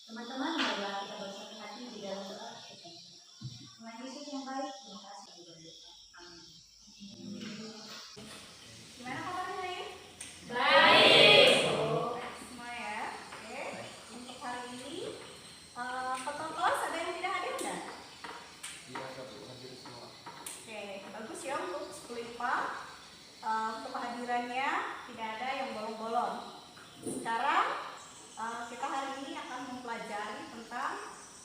Teman-teman, marilah kita bersatu hati di dalam doa kita. Tuhan Yesus yang baik, terima kasih berdoa. Amin. Gimana kabarnya ini? Baik. Semua ya. Oke. Untuk hari ini, ketua kelas ada yang tidak hadir nggak? Iya, hadir semua. Oke, bagus ya untuk sekolah IPA. Untuk kehadirannya tidak ada yang bolong-bolong. Sekarang kita hari ini akan mempelajari tentang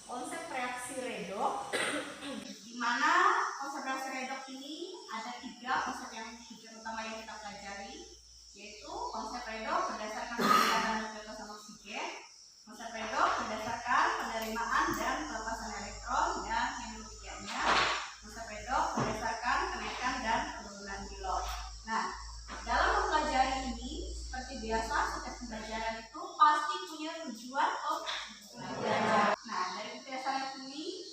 konsep reaksi redoks, di mana konsep reaksi redoks ini ada 3 konsep yang tujuan utama yang kita pelajari, yaitu konsep redoks berdasarkan penggunaan nukleosa oksigen, konsep redoks berdasarkan penerimaan dan pelepasan elektron, dan yang ketiganya konsep redoks berdasarkan kenaikan dan penurunan bilos. Nah, dalam mempelajari ini seperti biasa setiap pembelajaran itu pasti punya tujuan pembelajaran. Nah, dari berdasarkan ini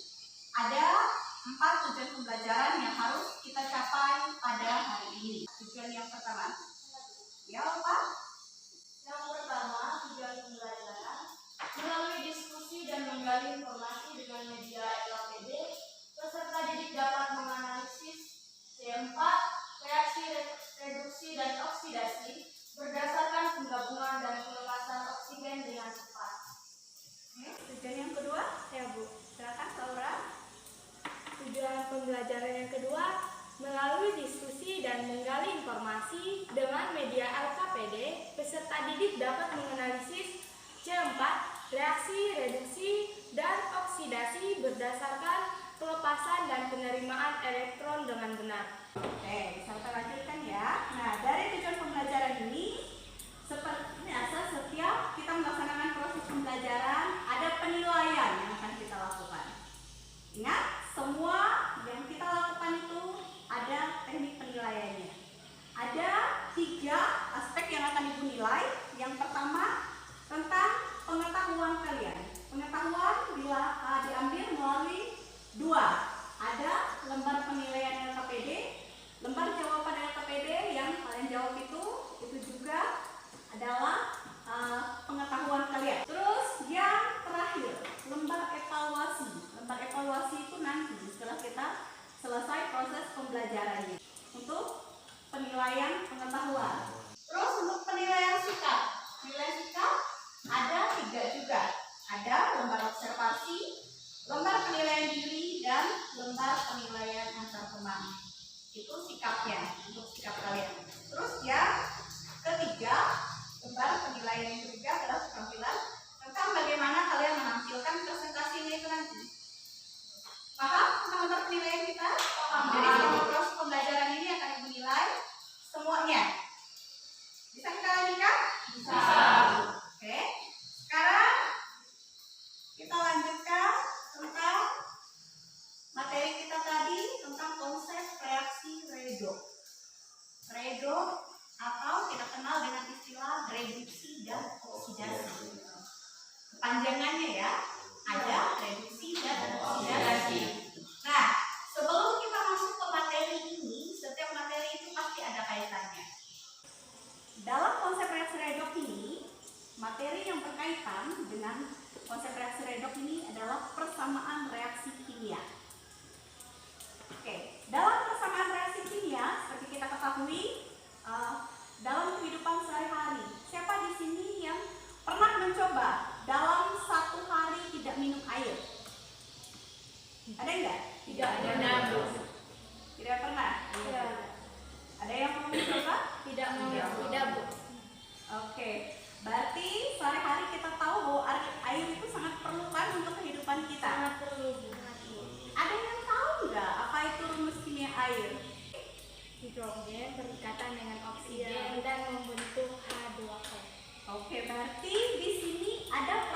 ada 4 tujuan pembelajaran yang harus kita capai pada hari ini. Tujuan yang pertama, ya apa? Yang pertama, tujuan pembelajaran melalui diskusi dan menggali informasi dengan media LKPD, peserta didik dapat menganalisis C4, reaksi reduksi dan oksidasi berdasarkan penggabungan dan pelepasan oksigen dengan cepat. Tujuan yang kedua, ya Bu, silakan Laura. Tujuan pembelajaran yang kedua, melalui diskusi dan menggali informasi dengan media LKPD, peserta didik dapat menganalisis C4, reaksi reduksi dan oksidasi berdasarkan pelepasan dan penerimaan elektron dengan benar. Oke, bisa kita lanjutkan ya. Nah, dari tujuan pembelajaran ini, seperti biasa setiap kita melaksanakan proses pembelajaran, ada penilaian yang akan kita lakukan. Ingat, semua yang kita lakukan itu ada teknik penilaiannya. Ada 3 aspek yang akan Ibu nilai. Yang pertama, tentang pengetahuan kalian. Pengetahuan bila diambil melalui 2. Ada lembar penilaian LKPD, lembar jawaban LKPD yang kalian jawab itu juga adalah pengetahuan kalian. Terus yang terakhir, lembar evaluasi. Lembar evaluasi itu nanti setelah kita selesai proses pembelajarannya untuk penilaian pengetahuan. Terus untuk penilaian sikap, penilaian sikap ada 3 juga. Ada lembar observasi, lembar penilaian diri, dan lembar penilaian antar teman. Itu sikapnya, untuk sikap kalian. Terus yang ketiga, lembar penilaian yang ketiga adalah keterampilan tentang bagaimana kalian menampilkan presentasinya itu nanti. Paham tentang lembar penilaian kita? Paham. Jadi selama proses pembelajaran ini akan Ibu nilai semuanya. Bisa kita lanjutkan? Bisa. Oke. Sekarang kita lanjutkan tentang materi kita tadi tentang konsep reaksi redoks. Redoks atau kita kenal dengan istilah reduksi dan oksidasi. Kepanjangannya ya, ada reduksi dan oksidasi. Nah, sebelum kita masuk ke materi ini, setiap materi itu pasti ada kaitannya. Dalam konsep reaksi redoks ini, materi yang berkaitan dengan konsep reaksi redoks ini adalah persamaan reaksi kimia. Oke, dalam persamaan reaksi kimia, seperti kita ketahui, dalam kehidupan sehari-hari, siapa di sini yang pernah mencoba dalam 1 hari tidak minum air? Ada enggak? Tidak pernah, Bu. Tidak pernah? Tidak. Ada yang mau mencoba? Tidak mau, tidak, Bu. Oke, berarti sehari-hari kita tahu bahwa air itu sangat perlu kan untuk kehidupan kita. Sangat perlu, Bu. Ada yang tahu nggak apa itu rumus kimia air? Hidrogen berikatan dengan oksigen dan membentuk H2O. Oke, berarti di sini ada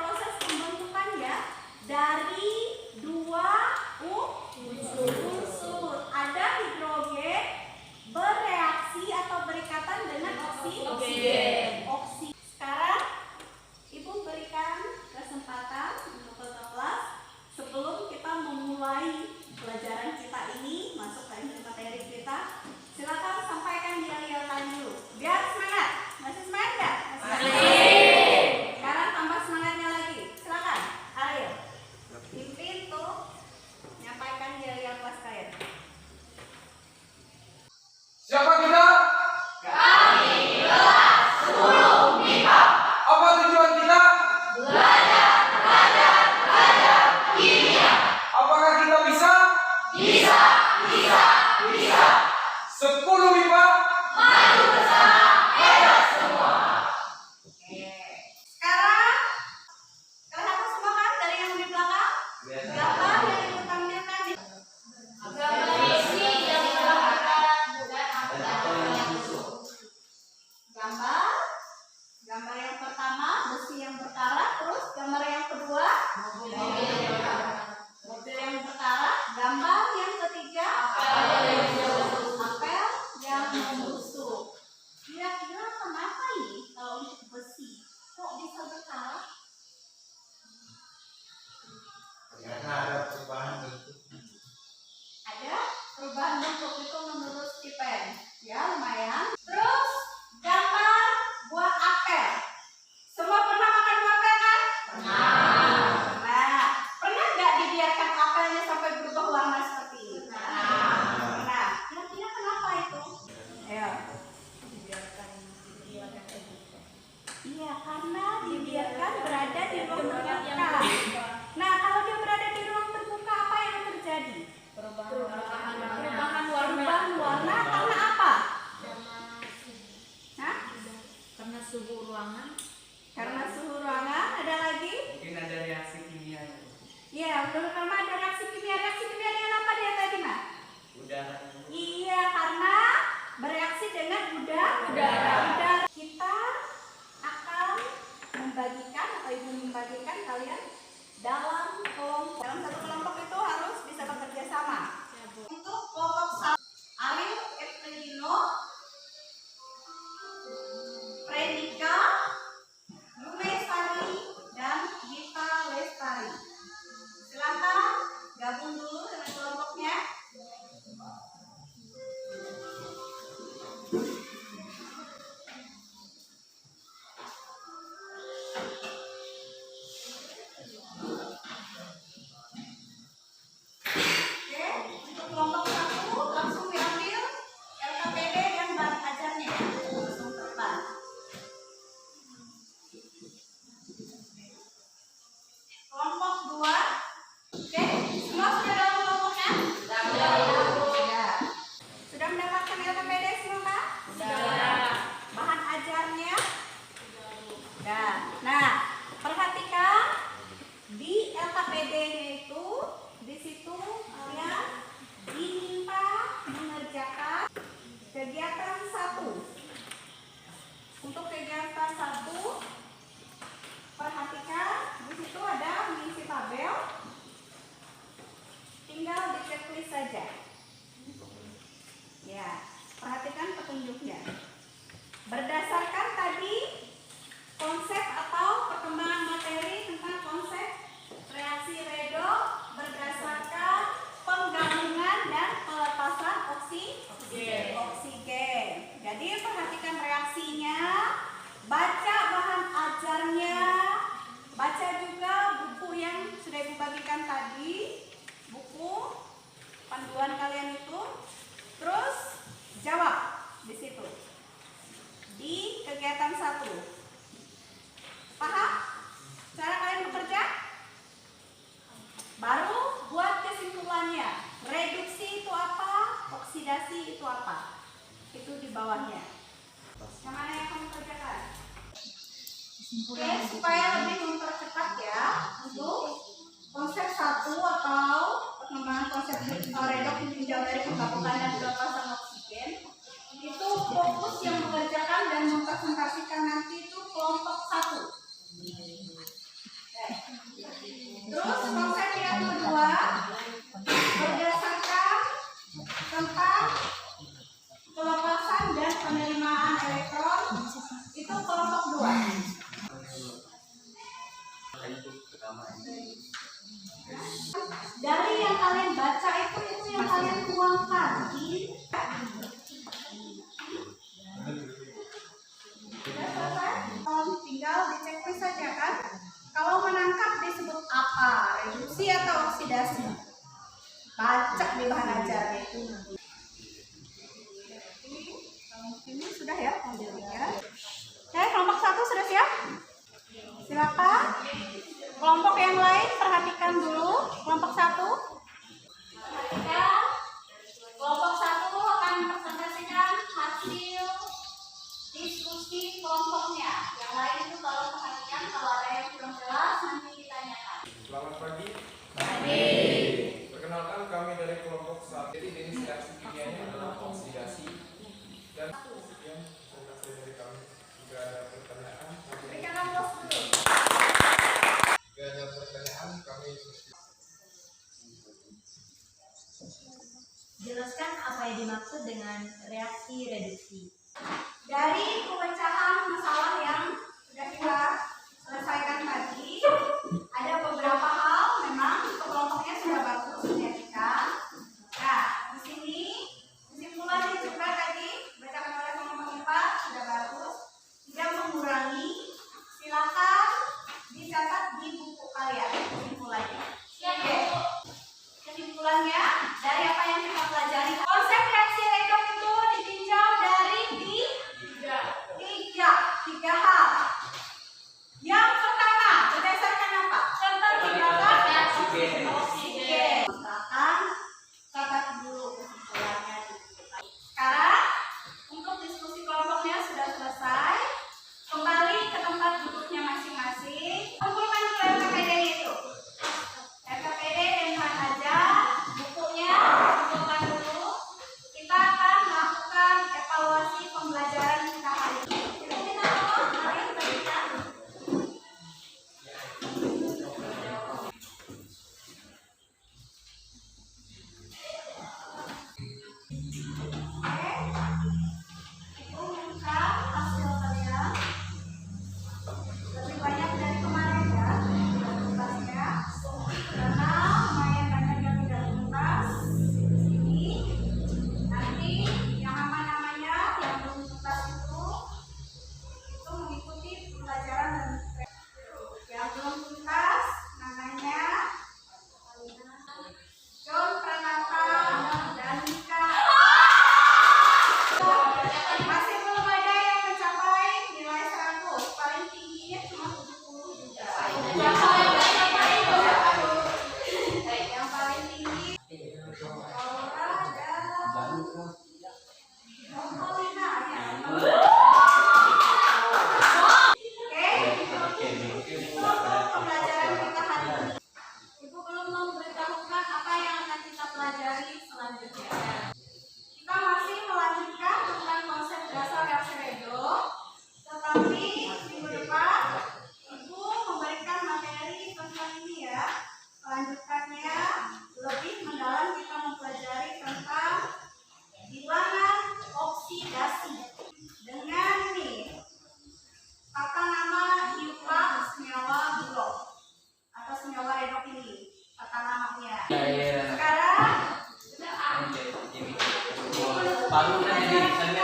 dalam kelompok. Dalam satu kelompok itu harus bisa bekerja sama. Untuk kelompok satu, Ariel Evelino, Predika, Lumestari, dan Gita Lestari. Silakan gabung dulu dengan kelompoknya. Kelompok satu langsung diambil LKPD dan bahan ajarnya ya, langsung terbang. Kelompok dua, oke, semua sudah dalam kelompoknya? Sudah. Sudah mendapatkan LKPD semua Kak? Sudah. Bahan ajarnya? Sudah. Nah, perhatikan di LKPD-nya itu, di situ kalian diminta mengerjakan kegiatan 1. Untuk kegiatan 1, perhatikan di situ ada mengisi tabel, tinggal di checklist saja. Ya, perhatikan petunjuknya. Berdasarkan tadi konsep atau perkembangan materi tentang konsep reaksi redox berdasarkan penggabungan dan pelepasan oksigen. Jadi perhatikan reaksinya, baca bahan ajarnya, baca juga buku yang sudah Ibu bagikan tadi, buku panduan kalian itu, terus jawab di situ di kegiatan 1. Paham cara kalian bekerja? Baru buat kesimpulannya. Reduksi itu apa? Oksidasi itu apa? Itu di bawahnya. Yang mana yang kamu kerjakan? Oke, supaya lebih mempercepat ya, untuk konsep 1 atau pengembangan konsep redox ditinjau dari penggabungan dan pelepasan oksigen, itu fokus yang mengerjakan dan mempresentasikan nanti itu kelompok 1. Terus konsep yang kedua berdasarkan tentang pelepasan dan penerimaan elektron, itu kelompok 2. Dari yang kalian baca itu yang kalian tuangkan di tinggal di checklist saja kan. Kalau menangkap disebut apa? Reduksi atau oksidasi? Baca di bahan ajarnya itu. Ini sudah ya modelnya. Oke, kelompok 1 sudah siap? Silakan. Kelompok yang lain perhatikan dulu. Kelompok 1. Perhatikan. Kelompok 1 akan mempresentasikan hasil diskusi kelompoknya. Yang lain itu kalau perhatikan, kalau ada yang kurang jelas nanti ditanyakan. Selamat pagi. Pagi. Perkenalkan kami dari kelompok 1. Jadi jenis reaksi kimianya adalah oksidasi dan sekian presentasi dari kami. Jika ada pertanyaan, Berikan aplaus dulu. jika ada pertanyaan kami Jelaskan apa yang dimaksud dengan reaksi reduksi. Dari pemecahan masalah yang sudah kita selesaikan tadi, ada beberapa hal memang kelompoknya sudah bagus dijadikan. Nah, di sini kesimpulannya juga tadi bacakan oleh kelompok 4 sudah bagus, tidak mengurangi. Silakan dicatat di buku kalian kesimpulannya. Oke. Kesimpulannya dari apa yang kita pelajari, konsep reaksi redox itu ditinjau dari baru kan jadi misalnya